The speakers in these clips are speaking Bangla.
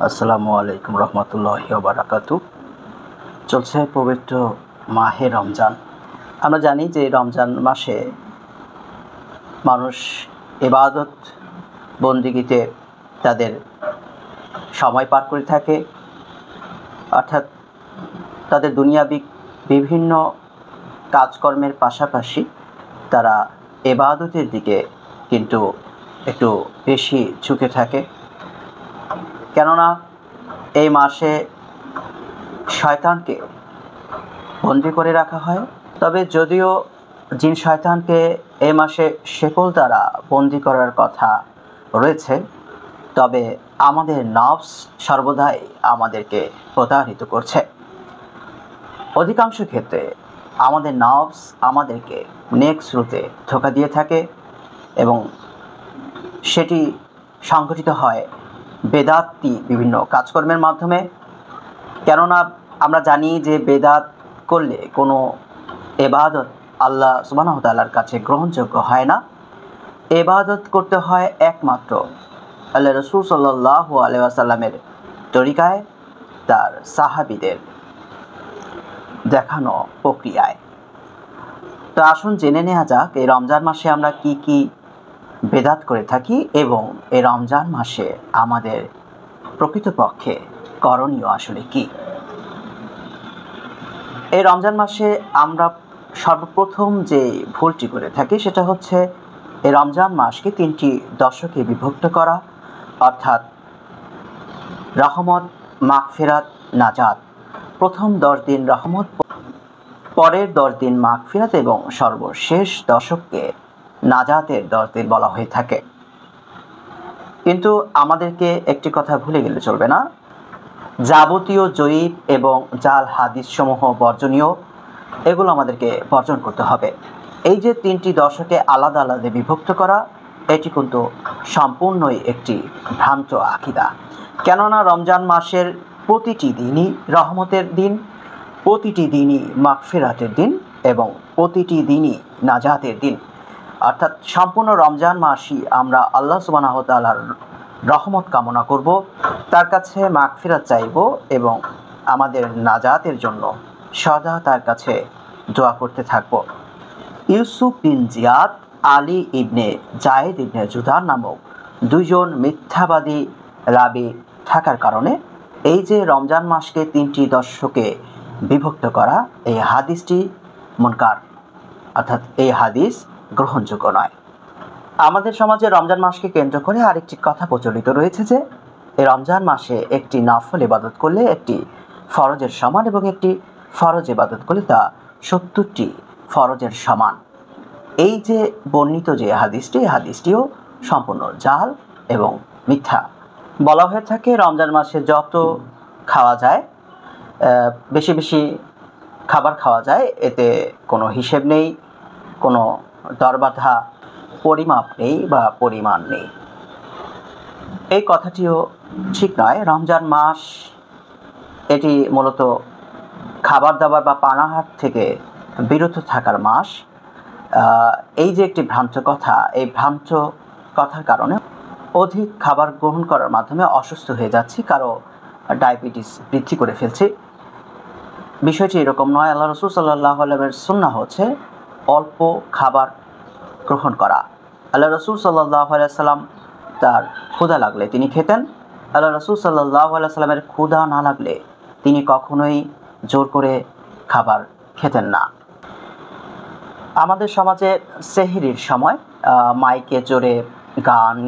আসসালামু আলাইকুম রহমতুল্লাহি ওয়া বারাকাতু। চলছে পবিত্র মাহে রমজান। আমরা জানি যে রমজান মাসে মানুষ ইবাদত বন্দিগিতে তাদের সময় পার করে থাকে, অর্থাৎ তাদের দুনিয়াবি বিভিন্ন কাজকর্মের পাশাপাশি তারা ইবাদতের দিকে কিন্তু একটু বেশি ঝুঁকে থাকে। কেননা এই মাসে শয়তানকে বন্দি করে রাখা হয়। তবে যদিও জিন শয়তানকে এই মাসে শেকল দ্বারা বন্দি করার কথা রয়েছে, তবে আমাদের নফস সর্বদাই আমাদেরকে প্রতারিত করছে। অধিকাংশ ক্ষেত্রে আমাদের নফস আমাদেরকে নেক স্রোতে ধোঁকা দিয়ে থাকে এবং সেটি সংঘটিত হয় বেদাতি বিভিন্ন কাজকর্মের মাধ্যমে। কেননা আমরা জানি যে বেদাত করলে কোনো ইবাদত আল্লাহ সুবহানাহু ওয়া তাআলার কাছে গ্রহণযোগ্য হয় না। ইবাদত করতে হয় একমাত্র আল্লাহ রাসূল সাল্লাল্লাহু আলাইহি ওয়াসাল্লামের তরিকায়, তার সাহাবীদের দেখানো প্রক্রিয়ায়। তো আসুন জেনে নেওয়া যাক এই রমজান মাসে আমরা কি কি বেদাত করে থাকি এবং এই রমজান মাসে আমাদের প্রকৃতপক্ষে করণীয় আসলে কি। এই রমজান মাসে আমরা সর্বপ্রথম যে ভুলটি করে থাকি সেটা হচ্ছে এই রমজান মাসকে 3টি দশকে বিভক্ত করা, অর্থাৎ রহমত, মাগফিরাত, নাজাত। প্রথম 10 দিন রহমত, পরের 10 দিন মাগফিরাত এবং সর্বশেষ দশককে নাজাতের 10 দিন বলা হয়ে থাকে। কিন্তু আমাদেরকে একটি কথা ভুলে গেলে চলবে না, যাবতীয় জয়ীব এবং জাল হাদিস সমূহ বর্জনীয়, এগুলো আমাদেরকে বর্জন করতে হবে। এই যে 3টি দশকে আলাদা আলাদা বিভক্ত করা, এটি কিন্তু সম্পূর্ণই একটি ভ্রান্ত আকীদা। কেননা রমজান মাসের প্রতিটি দিনই রহমতের দিন, প্রতিটি দিনই মাগফিরাতের দিন এবং প্রতিটি দিনই নাজাতের দিন। অর্থাৎ সম্পূর্ণ রমজান মাসই আমরা আল্লাহ সুবহানাহু ওয়া তাআলার রহমত কামনা করব, তার কাছে মাগফিরাত চাইব এবং আমাদের নাজাতের জন্য সদা তার কাছে দোয়া করতে থাকব। ইউসুফ বিন জিয়াদ, আলী ইবনে জায়েদ ইবনে জুদার নামক 2 জন মিথ্যাবাদী রাবি থাকার কারণে এই যে রমজান মাসকে 3টি দশকে বিভক্ত করা, এই হাদিসটি মুনকার, অর্থাৎ এই হাদিস গ্রহণযোগ্য নয়। আমাদের সমাজে রমজান মাসকে কেন্দ্র করে আরেকটি কথা প্রচলিত রয়েছে যে এই রমজান মাসে একটি নফল ইবাদত করলে একটি ফরজের সমান এবং একটি ফরজ ইবাদত করলে তা 70টি ফরজের সমান। এই যে বর্ণিত যে হাদিসটি, এই হাদিসটিও সম্পূর্ণ জাল এবং মিথ্যা। বলা হয়ে থাকে রমজান মাসে যত খাওয়া যায়, বেশি বেশি খাবার খাওয়া যায়, এতে কোনো হিসেব নেই, কোনো দরবাধা পরিমাপ নেই বা পরিমাণ নেই। এই কথাটিও ঠিক নয়। রমজান মাস এটি মূলত খাবার দাবার বা পানাহার থেকে বিরত থাকার মাস। এই যে একটি ভ্রান্ত কথা, এই ভ্রান্ত কথার কারণে অধিক খাবার গ্রহণ করার মাধ্যমে অসুস্থ হয়ে যাচ্ছি, কারো ডায়াবেটিস বৃদ্ধি করে ফেলছে। বিষয়টি এরকম নয়। আল্লাহ রাসূল সাল্লাল্লাহু আলাইহি ওয়াসাল্লামের সুন্নাহ হচ্ছে অল্প খাবার গ্রহণ করা। আল্লাহ রাসূল সাল্লাল্লাহু আলাইহি ওয়াসাল্লাম তার ক্ষুধা লাগলে তিনি খেতেন। আল্লাহ রাসূল সাল্লাল্লাহু আলাইহি ওয়াসাল্লামের ক্ষুধা না লাগলে তিনি কখনোই জোর করে খাবার খেতেন না। আমাদের সমাজে সেহরির সময় মাইকে জোরে গান,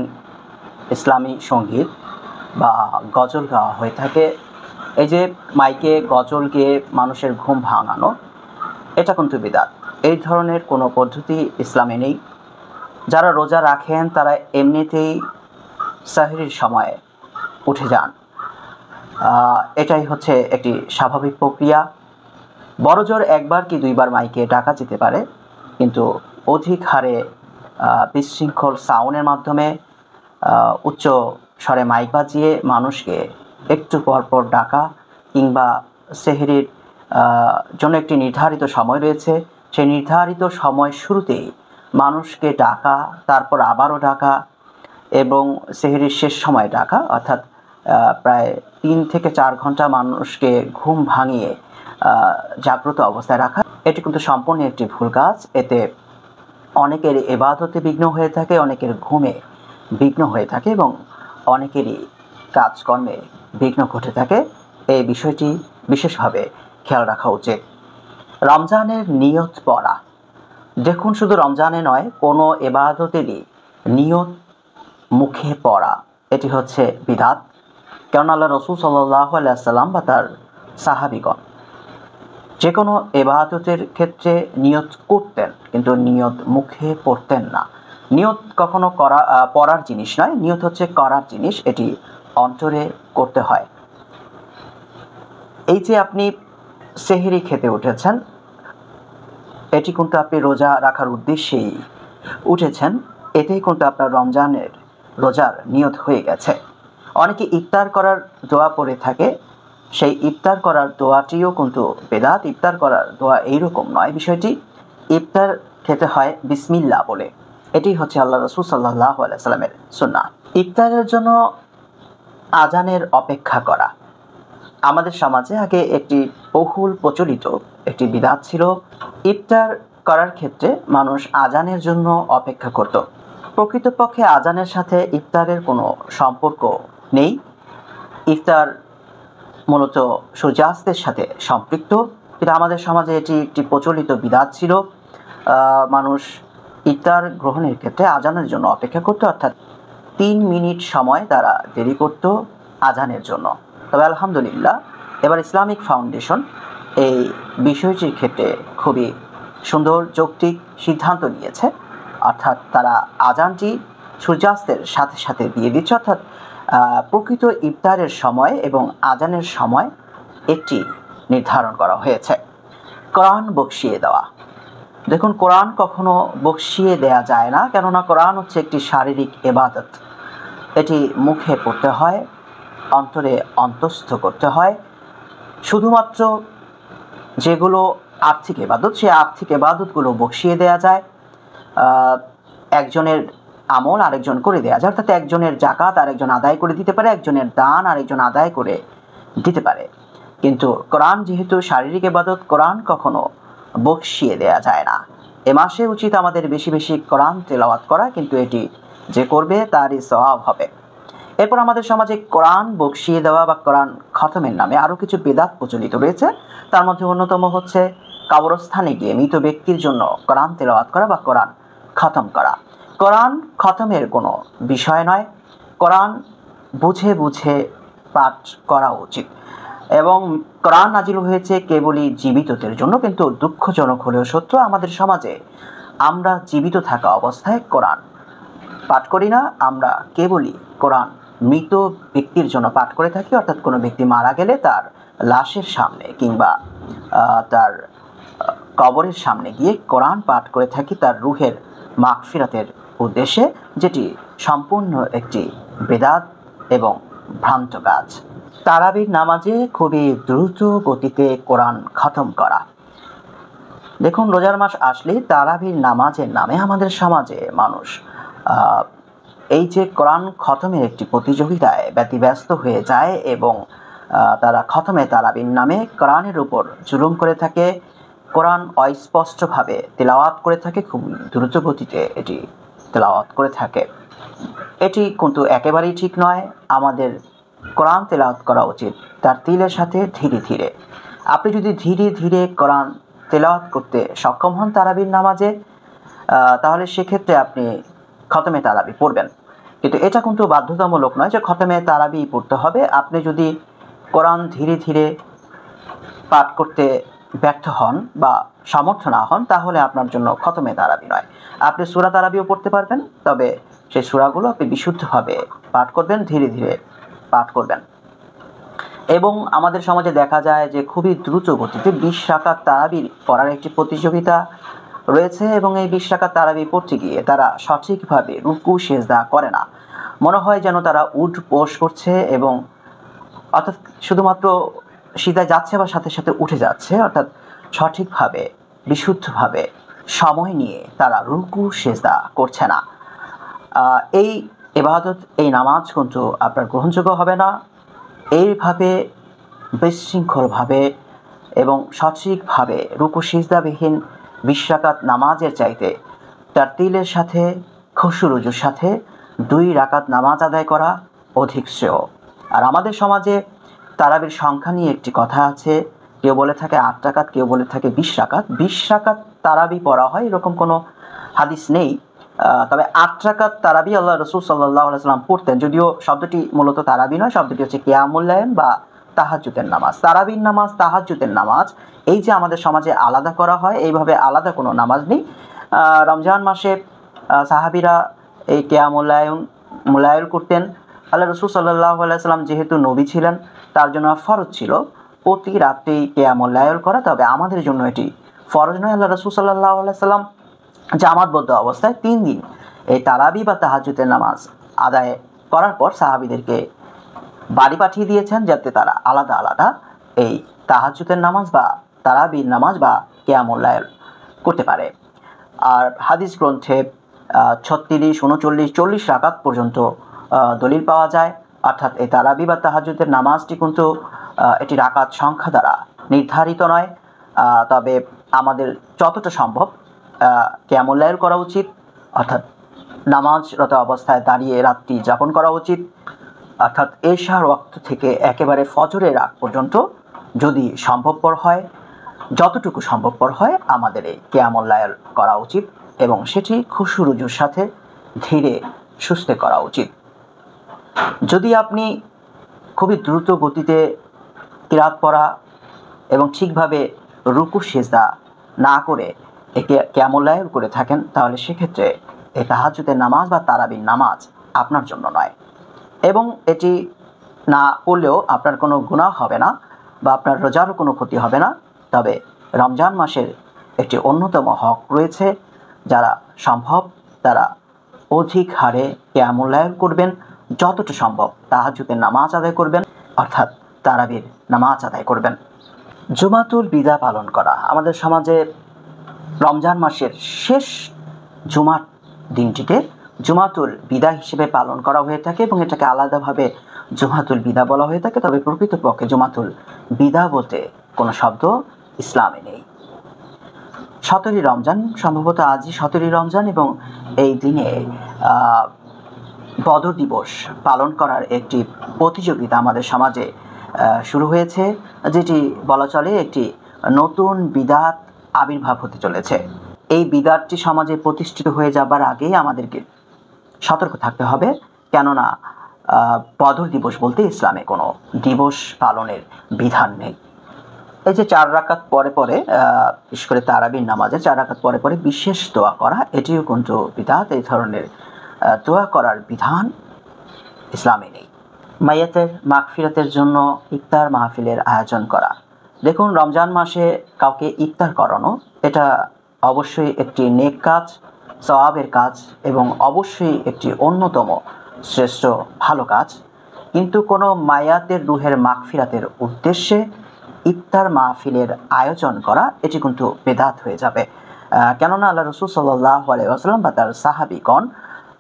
ইসলামী সঙ্গীত বা গজল গাওয়া হয়ে থাকে। এই যে মাইকে গজল গেয়ে মানুষের ঘুম ভাঙানো, এটা কিন্তু বিদআত। এই ধরনের কোনো পদ্ধতি ইসলামে নেই। যারা রোজা রাখেন তারা এমনিতেই সেহরির সময় উঠে যান, এটাই হচ্ছে একটি স্বাভাবিক প্রক্রিয়া। বড়জোর একবার কি 2বার মাইকে ডাকা যেতে পারে, কিন্তু অধিক হারে বিশৃঙ্খল সাউন্ডের মাধ্যমে উচ্চ স্বরে মাইক বাজিয়ে মানুষকে একটু পরপর ডাকা, কিংবা সেহরির জন্য একটি নির্ধারিত সময় রয়েছে, সেই নির্ধারিত সময় শুরুতেই মানুষকে ডাকা, তারপর আবারও ডাকা এবং সেহরির শেষ সময় ডাকা, অর্থাৎ প্রায় 3 থেকে 4 ঘন্টা মানুষকে ঘুম ভাঙিয়ে জাগ্রত অবস্থায় রাখা, এটি কিন্তু সম্পূর্ণ একটি ভুল কাজ। এতে অনেকের ইবাদতে বিঘ্ন হয়ে থাকে, অনেকের ঘুমে বিঘ্ন হয়ে থাকে এবং অনেকেরই কাজকর্মে বিঘ্ন ঘটে থাকে। এই বিষয়টি বিশেষভাবে খেয়াল রাখা উচিত। রমজানের নিয়ত পড়া, দেখুন শুধু রমজানে নয়, কোনো ইবাদতেরই নিয়ত মুখে পড়া এটি হচ্ছে বিদআত। কেননা আল্লাহ রাসূল সাল্লাল্লাহু আলাইহি ওয়াসাল্লাম বা তার সাহাবীগণ যে কোনো ইবাদতের ক্ষেত্রে নিয়ত করতেন, কিন্তু নিয়ত মুখে পড়তেন না। নিয়ত কখনো পড়ার জিনিস নয়, নিয়ত হচ্ছে করার জিনিস, এটি অন্তরে করতে হয়। এই যে আপনি সেহরি খেতে উঠেছেন, এটি কিন্তু আপনি রোজা রাখার উদ্দেশ্যেই উঠেছেন, এতেই কিন্তু আপনার রমজানের রোজার নিয়ত হয়ে গেছে। অনেকে ইফতার করার দোয়া পড়ে থাকে, সেই ইফতার করার দোয়াটিও কিন্তু বেদাত। ইফতার করার দোয়া এইরকম নয়, বিষয়টি ইফতার খেতে হয় বিসমিল্লাহ বলে। এটি হচ্ছে আল্লাহ রাসূল সাল্লাল্লাহু আলাইহি ওয়াসাল্লামের সুন্নাহ। ইফতারের জন্য আজানের অপেক্ষা করা আমাদের সমাজে আগে একটি বহুল প্রচলিত একটি বিদআত ছিল। ইফতার করার ক্ষেত্রে মানুষ আজানের জন্য অপেক্ষা করত। প্রকৃতপক্ষে আজানের সাথে ইফতারের কোনো সম্পর্ক নেই। ইফতার মূলত সূর্যাস্তের সাথে সম্পৃক্ত, কিন্তু আমাদের সমাজে এটি একটি প্রচলিত বিদআত ছিল। মানুষ ইফতার গ্রহণের ক্ষেত্রে আজানের জন্য অপেক্ষা করত, অর্থাৎ 3 মিনিট সময় তারা দেরি করত আজানের জন্য। তবে আলহামদুলিল্লাহ, এবার ইসলামিক ফাউন্ডেশন এই বিষয়টির ক্ষেত্রে খুবই সুন্দর যৌক্তিক সিদ্ধান্ত নিয়েছে, অর্থাৎ তারা আজানটি সূর্যাস্তের সাথে সাথে দিয়ে দিচ্ছে, অর্থাৎ প্রকৃত ইফতারের সময় এবং আজানের সময় একটি নির্ধারণ করা হয়েছে। কোরআন বকশিয়ে দেওয়া, দেখুন কোরআন কখনো বকশিয়ে দেয়া যায় না, কেননা কোরআন হচ্ছে একটি শারীরিক ইবাদত। এটি মুখে পড়তে হয়, অন্তরে অন্তস্থ করতে হয়। শুধুমাত্র যেগুলো আর্থিক ইবাদত, সেই আর্থিক ইবাদতগুলো বকশিয়ে দেয়া যায়। একজনের আমল আরেকজন করে দেয়া যায়, অর্থাৎ একজনের জাকাত আরেকজন আদায় করে দিতে পারে, একজনের দান আরেকজন আদায় করে দিতে পারে। কিন্তু কোরআন যেহেতু শারীরিক ইবাদত, কোরআন কখনো বকশিয়ে দেয়া যায় না। এ মাসে উচিত আমাদের বেশি বেশি কোরআন তেলাওয়াত করা, কিন্তু এটি যে করবে তারই সওয়াব হবে। এরপর আমাদের সমাজে কোরআন বকশিয়ে দেওয়া বা কোরআন খতমের নামে আরও কিছু বিদআত প্রচলিত রয়েছে। তার মধ্যে অন্যতম হচ্ছে কবরস্থানে গিয়ে মৃত ব্যক্তির জন্য কোরআন তেলাওয়াত করা বা কোরআন খতম করা। কোরআন খতমের কোনো বিষয় নয়, কোরআন বুঝে বুঝে পাঠ করা উচিত। এবং কোরআন নাজিল হয়েছে কেবলই জীবিতদের জন্য, কিন্তু দুঃখজনক হলেও সত্য, আমাদের সমাজে আমরা জীবিত থাকা অবস্থায় কোরআন পাঠ করি না। আমরা কেবলই কোরআন মৃত ব্যক্তির জন্য পাঠ করে থাকি, অর্থাৎ কোনো ব্যক্তি মারা গেলে তার লাশের সামনে কিংবা তার কবরের সামনে গিয়ে কোরআন পাঠ করে থাকি তার রুহের মাগফিরাতের উদ্দেশ্যে, যেটি সম্পূর্ণ একটি বেদাত এবং ভ্রান্ত কাজ। তারাবির নামাজে খুবই দ্রুত গতিতে কোরআন খতম করা, দেখুন রোজার মাস আসলে তারাবির নামাজের নামে আমাদের সমাজে মানুষ এই যে কোরআন খতমের একটি প্রতিযোগিতায় ব্যতিব্যস্ত হয়ে যায় এবং তারা খতমে তারাবির নামে কোরআনের উপর জুলুম করে থাকে, কোরআন অস্পষ্টভাবে তেলাওয়াত করে থাকে, খুব দ্রুত গতিতে এটি তেলাওয়াত করে থাকে। এটি কিন্তু একেবারেই ঠিক নয়। আমাদের কোরআন তেলাওয়াত করা উচিত তার তিলের সাথে ধীরে ধীরে। আপনি যদি ধীরে ধীরে কোরআন তেলাওয়াত করতে সক্ষম হন তারাবির নামাজে, তাহলে সেক্ষেত্রে আপনি খতমে তারাবি পড়বেন। কিন্তু এটা কিন্তু বাধ্যতামূলক নয় যে খতমে তারাবি পড়তে হবে। আপনি যদি কোরআন ধীরে ধীরে পাঠ করতে ব্যর্থ হন বা সামর্থ্য না হন, তাহলে আপনার জন্য খতমে তারাবি নয়। আপনি সূরা তারাবিও পড়তে পারবেন, তবে সেই সূরাগুলো আপনি বিশুদ্ধভাবে পাঠ করবেন, ধীরে ধীরে পাঠ করবেন। এবং আমাদের সমাজে দেখা যায় যে খুবই দ্রুত গতিতে 20 রাকাত তারাবি পড়ার একটি প্রতিযোগিতা রয়েছে, এবং এই 20 রাকাত তারাবি পড়তে গিয়ে তারা সঠিকভাবে রুকু সেজদা করে না। মনে হয় যেন তারা উঠ বস করছে, এবং অর্থাৎ শুধুমাত্র সিধায় যাচ্ছে বা সাথে সাথে উঠে যাচ্ছে, অর্থাৎ সঠিকভাবে বিশুদ্ধভাবে সময় নিয়ে তারা রুকু সেজদা করছে না। এই ইবাদত, এই নামাজ কিন্তু আপনার গ্রহণযোগ্য হবে না। এইভাবে বিশৃঙ্খলভাবে এবং সঠিকভাবে রুকু সিজদাবিহীন 20 রাকাত নামাজের চাইতে তারতিলের সাথে খুশুরুজুর সাথে 2 রাকাত নামাজ আদায় করা অধিক শ্রেয়। আর আমাদের সমাজে তারাবির সংখ্যা নিয়ে একটি কথা আছে, কেউ বলে থাকে 8 রাকাত, কেউ বলে থাকে 20 রাকাত। 20 রাকাত তারাবি পড়া হয় এরকম কোনো হাদিস নেই। তবে 8 রাকাত তারাবি আল্লাহ রসুল সাল্লাল্লাহু আলাইহি ওয়াসাল্লাম পড়তেন, যদিও শব্দটি মূলত তারাবি নয়, শব্দটি হচ্ছে কিয়ামুল লাইল বা তাহাজ্জুদের নামাজ। তারাবির নামাজ, তাহাজ্জুদের নামাজ এই যে আমাদের সমাজে আলাদা করা হয়, এইভাবে আলাদা কোনো নামাজ নেই। রমজান মাসে সাহাবিরা এই কিয়ামুল লাইল করতেন। আল্লাহ রসুল সাল্লাল্লাহু আলাইহি ওয়াসাল্লাম যেহেতু নবী ছিলেন, তার জন্য ফরজ ছিল প্রতি রাত্রি কিয়ামুল লাইল করা, তবে আমাদের জন্য এটি ফরজ নয়। আল্লাহ রসুল সাল্লাল্লাহু আলাইহি ওয়াসাল্লাম জামাতবদ্ধ অবস্থায় 3 দিন এই তারাবি বা তাহাজ্জুদের নামাজ আদায় করার পর সাহাবিদেরকে বাড়ি পাঠিয়ে দিয়েছেন, যাতে তারা আলাদা আলাদা এই তাহাজ্জুদের নামাজ বা তারাবির নামাজ বা কিয়ামুল লাইল করতে পারে। আর হাদিস গ্রন্থে 36, 39, 40 রাকাত পর্যন্ত দলিল পাওয়া যায়। অর্থাৎ এই তারাবি বা তাহাজ্জুদের নামাজটি কিন্তু এটি রাকাত সংখ্যা দ্বারা নির্ধারিত নয়, তবে আমাদের যতটা সম্ভব কিয়ামুল লাইল করা উচিত, অর্থাৎ নামাজরত অবস্থায় দাঁড়িয়ে রাত্রি যাপন করা উচিত। অর্থাৎ এশার ওয়াক্ত থেকে একেবারে ফজরের আগ পর্যন্ত যদি সম্ভবপর হয়, যতটুকু সম্ভবপর হয় আমাদের এই কিয়ামুল লাইল করা উচিত এবং সেটি খুশুরুজুর সাথে ধীরে সুস্থে করা উচিত। যদি আপনি খুবই দ্রুত গতিতে কিরাত পড়া এবং ঠিকভাবে রুকু সিজদা না করে একে কিয়ামুল লাইল করে থাকেন, তাহলে সেক্ষেত্রে এই তাহাজ্জুদের নামাজ বা তারাবির নামাজ আপনার জন্য নয়। এবং এটি না পড়লেও আপনার কোনো গুনাহ হবে না বা আপনার রোজারও কোনো ক্ষতি হবে না। তবে রমজান মাসের একটি অন্যতম হক রয়েছে, যারা সম্ভব তারা অধিক হারে কিয়ামুল লাইল করবেন, যতটা সম্ভব তাহাজ্জুদের নামাজ আদায় করবেন, অর্থাৎ তারাবির নামাজ আদায় করবেন। জুমাতুল বিদা পালন করা আমাদের সমাজে রমজান মাসের শেষ জুমার দিনটিকে জুমাতুল বিদা হিসেবে পালন করা হয়ে থাকে এবং এটাকে আলাদাভাবে জুমাতুল বিদা বলা হয়ে থাকে। তবে প্রকৃতপক্ষে জুমাতুল বিদা বলতে কোনো শব্দ ইসলামে নেই। 17ই রমজান, সম্ভবত আজই 17ই রমজান, এবং এই দিনে বদর দিবস পালন করার একটি প্রতিযোগিতা আমাদের সমাজে শুরু হয়েছে, যেটি বলা চলে একটি নতুন বিদাত আবির্ভাব হতে চলেছে। এই বিদাতটি সমাজে প্রতিষ্ঠিত হয়ে যাবার আগেই আমাদেরকে সতর্ক থাকতে হবে, কেননা বদর দিবস বলতে ইসলামে কোনো দিবস পালনের বিধান নেই। এই যে 4 রাকাত পরে পরে বিশেষ করে তারাবির নামাজে 4 রাকাত পরে পরে বিশেষ দোয়া করা, এটিও কিন্তু বিদাত। এই ধরনের দোয়া করার বিধান ইসলামে নেই। মাইয়াতের মাগফিরাতের জন্য ইফতার মাহফিলের আয়োজন করা। দেখুন, রমজান মাসে কাউকে ইফতার করানো এটা অবশ্যই একটি নেক কাজ, সওয়াবের কাজ এবং অবশ্যই একটি অন্যতম শ্রেষ্ঠ ভালো কাজ। কিন্তু কোনো মায়াতের রুহের মাগফিরাতের উদ্দেশ্যে ইফতার মাহফিলের আয়োজন করা এটি কিন্তু বেদাত হয়ে যাবে। কেননা আল্লাহ রসুল সাল্লাল্লাহু আলাইহি ওয়াসাল্লাম বা তার সাহাবীগণ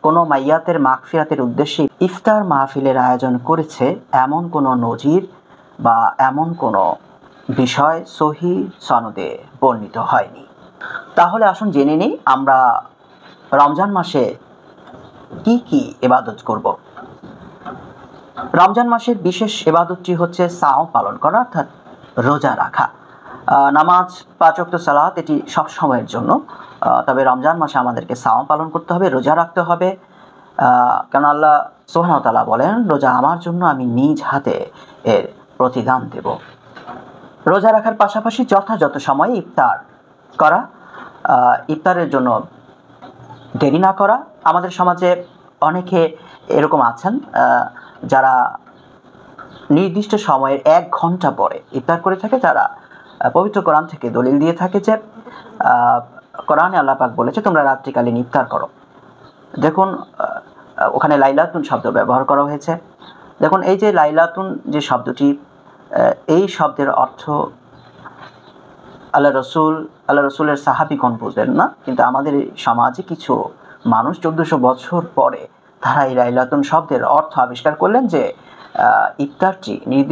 কোনো মাইয়াতের মাগফিরাতের উদ্দেশ্যে ইফতার মাহফিলের আয়োজন করেছে এমন কোনো নজির বা এমন কোনো বিষয় সহিহ সনদে বর্ণিত হয়নি। তাহলে আসুন জেনে নিই আমরা রমজান মাসে কি কি ইবাদত করব। রমজান মাসের বিশেষ ইবাদতটি হচ্ছে সাওম পালন করা, অর্থাৎ রোজা রাখা। নামাজ, 5 ওয়াক্ত সালাত এটি সব সময়ের জন্য, তবে রমজান মাসে আমাদেরকে সাওম পালন করতে হবে, রোজা রাখতে হবে। কেন আল্লাহ সুবহানাহু ওয়া তাআলা বলেন, রোজা আমার জন্য, আমি নিজ হাতে এর প্রতিদান দেব। রোজা রাখার পাশাপাশি যথাযথ সময়ে ইফতার করা, ইফতারের জন্য দেরি না করা। আমাদের সমাজে অনেকে এরকম আছেন যারা নির্দিষ্ট সময়ের 1 ঘন্টা পরে ইফতার করে থাকে। তারা পবিত্র কোরআন থেকে দলিল দিয়ে থাকে যে কোরআনে আল্লাহ পাক বলেছে তোমরা রাত্রিকালীন ইফতার করো। দেখুন, ওখানে লাইলাতুন শব্দ ব্যবহার করা হয়েছে। দেখুন, এই যে লাইলাতুন যে শব্দটি, এই শব্দের অর্থ আল্লাহ রসুলের সাহাবীগণ বুঝলেন না, কিন্তু আমাদের সমাজে কিছু মানুষ 1400 বছর পরে তারা এই লাইলাতুন শব্দের অর্থ আবিষ্কার করলেন যে ইফতারটি নির্দিষ্ট